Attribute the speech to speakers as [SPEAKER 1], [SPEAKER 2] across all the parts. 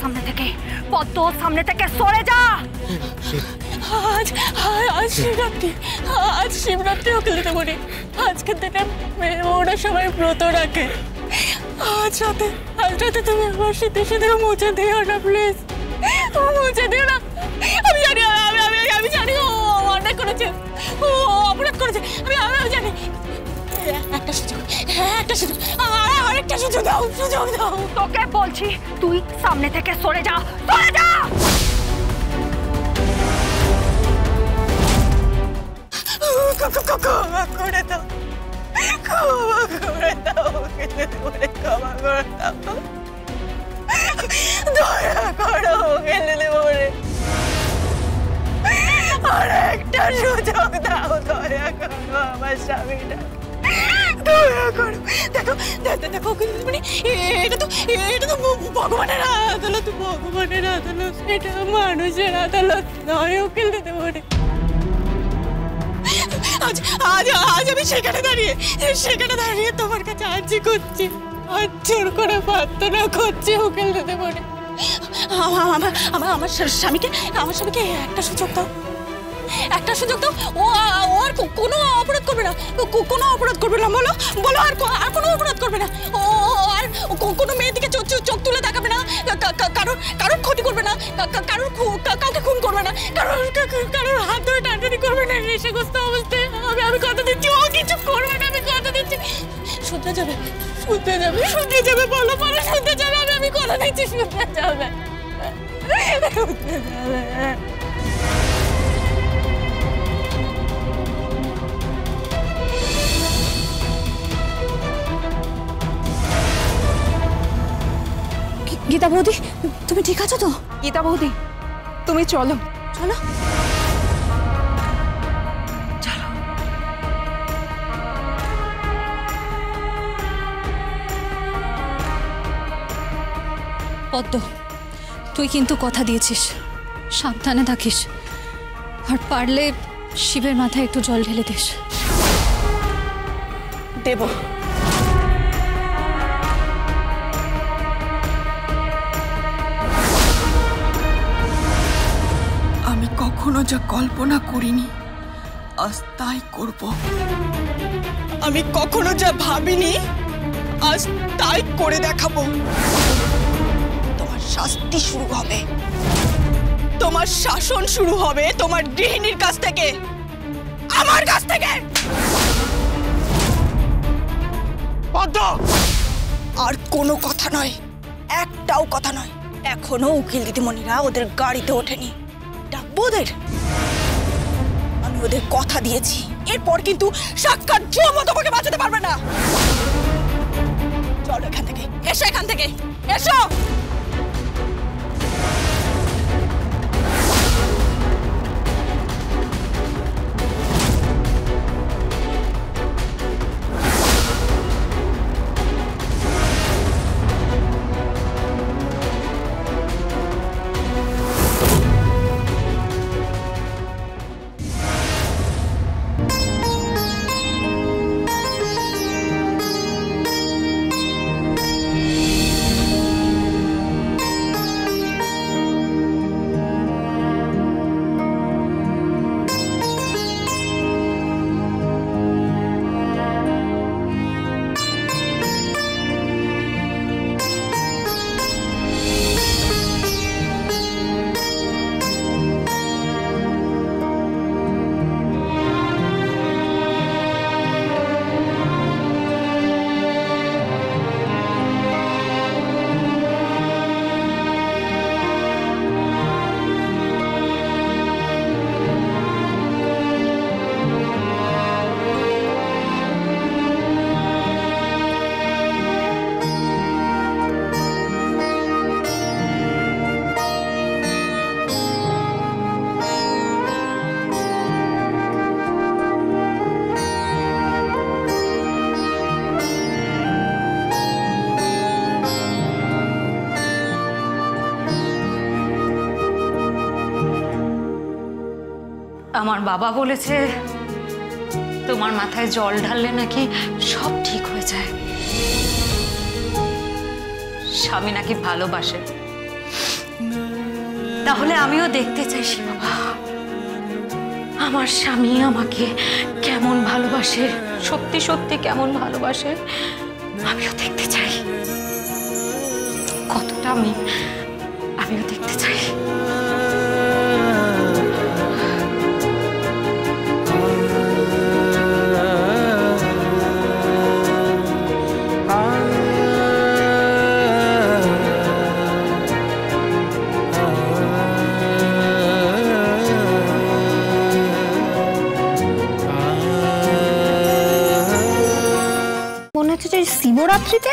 [SPEAKER 1] সামনে থেকে, পদ্ম সামনে থেকে সরে যা।
[SPEAKER 2] আজ শিবরাত্রি উকিল দিতে বলি, আজকের দিনে ওরা সবাই ব্রত রাখে। আজ রাতে তুমি আমার শীতে মুছে দিও না প্লিজ, মুছে দিও না। আমি জানি ও অন্যায় করেছে, ও অপরাধ করেছে, আমি জানি। একটা সুযোগ আরেকটা সুযোগ দাও।
[SPEAKER 1] তোকে বলছি তুই সামনে থেকে সরে যা, সরে যা।
[SPEAKER 2] করে দাও, ক্ষমা করে দাও, ক্ষমা করে দাও, দয়া করো গেলে বলে। আর একটা সুযোগ দাও, দয়া করো আমার স্বামীটা, দয়া করো। দেখো মানে এটা তো ভগবানের আদালত, ভগবানের আদালত, এটা মানুষের আদালত নয় উকিল দিতে পারে। আজ আমি সেখানে দাঁড়িয়ে তোমার কাছে আর্জি করছি, হাত জোর করে প্রার্থনা করছি উকিল দিতে পারে। আমার স্বামীকে একটা সুযোগ দাও, ও আর কোনো অপরাধ করবে না, বলো আর কোনো অপরাধ করবে না। ও আর কোনো মেয়ের দিকে চোখ তুলে তাকাবে না, কারোর ক্ষতি করবে না, কাউকে খুন করবে না, কারোর হাত ধরে টানটানি করবে না। নেশাগ্রস্ত অবস্থায় আমি কথা দিচ্ছি, ও কিছু করবে না, আমি কথা দিচ্ছি। শুনতে যাবে, বলো শুনতে যাবে, আমি কথা দিচ্ছি, শুনতে যাবে।
[SPEAKER 1] গীতা বৌদি, তুমি ঠিক আছো তো? গীতা বৌদি, তুমি চলো।
[SPEAKER 3] পদ্ম, তুই কিন্তু কথা দিয়েছিস, সাবধানে থাকিস, আর পারলে শিবের মাথায় একটু জল ঢেলে দিস।
[SPEAKER 2] দেব। আমি কখনো যা কল্পনা করিনি আজ তাই করব। আমি কখনো যা ভাবিনি আজ তাই করে দেখাবো। তোমার শাস্তি শুরু হবে, তোমার শাসন শুরু হবে তোমার গৃহিণীর কাছ থেকে, আমার কাছ থেকে। পদ্ম, আর কোনো কথা নয়, একটাও কথা নয়। এখনো উকিল দিদিমণিরা ওদের গাড়িতে ওঠেনি, ডাকবো ওদের। আমি ওদের কথা দিয়েছি, এরপর কিন্তু সাক্ষাৎ জমা তোমাকে বাঁচাতে পারবে না। চলো এখান থেকে, এসো।
[SPEAKER 3] আমার বাবা বলেছে তোমার মাথায় জল ঢাললে নাকি সব ঠিক হয়ে যায়। স্বামী নাকি ভালোবাসে,
[SPEAKER 1] তাহলে আমিও দেখতে চাই বাবা, আমার স্বামী আমাকে কেমন ভালোবাসে, সত্যি সত্যি কেমন ভালোবাসে। আমিও দেখতে চাই কতটা, আমিও দেখতে চাই।
[SPEAKER 4] মনে হচ্ছে যে শিবরাত্রিতে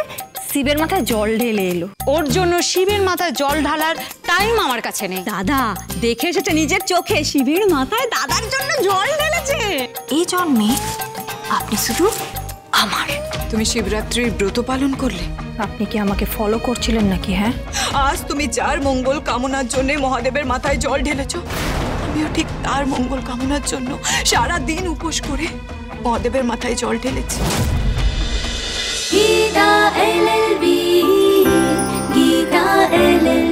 [SPEAKER 4] শিবের মাথায় জল ঢেলে এলো।
[SPEAKER 1] ওর জন্য শিবের মাথায় জল ঢালার টাইম আমার কাছে নেই।
[SPEAKER 4] দাদা দেখে এসেছে নিজের চোখে, শিবের মাথায় দাদার জন্য জল ঢেলেছে। এই জন্মে আপনি শুধু আমার।
[SPEAKER 5] তুমি শিবরাত্রির ব্রত পালন করলে?
[SPEAKER 4] আপনি কি আমাকে ফলো করছিলেন নাকি? হ্যাঁ,
[SPEAKER 5] আজ তুমি যার মঙ্গল কামনার জন্য মহাদেবের মাথায় জল ঢেলেছ, আমিও ঠিক তার মঙ্গল কামনার জন্য সারা দিন উপোস করে মহাদেবের মাথায় জল ঢেলেছি।
[SPEAKER 6] Gita LLB, Gita LLB।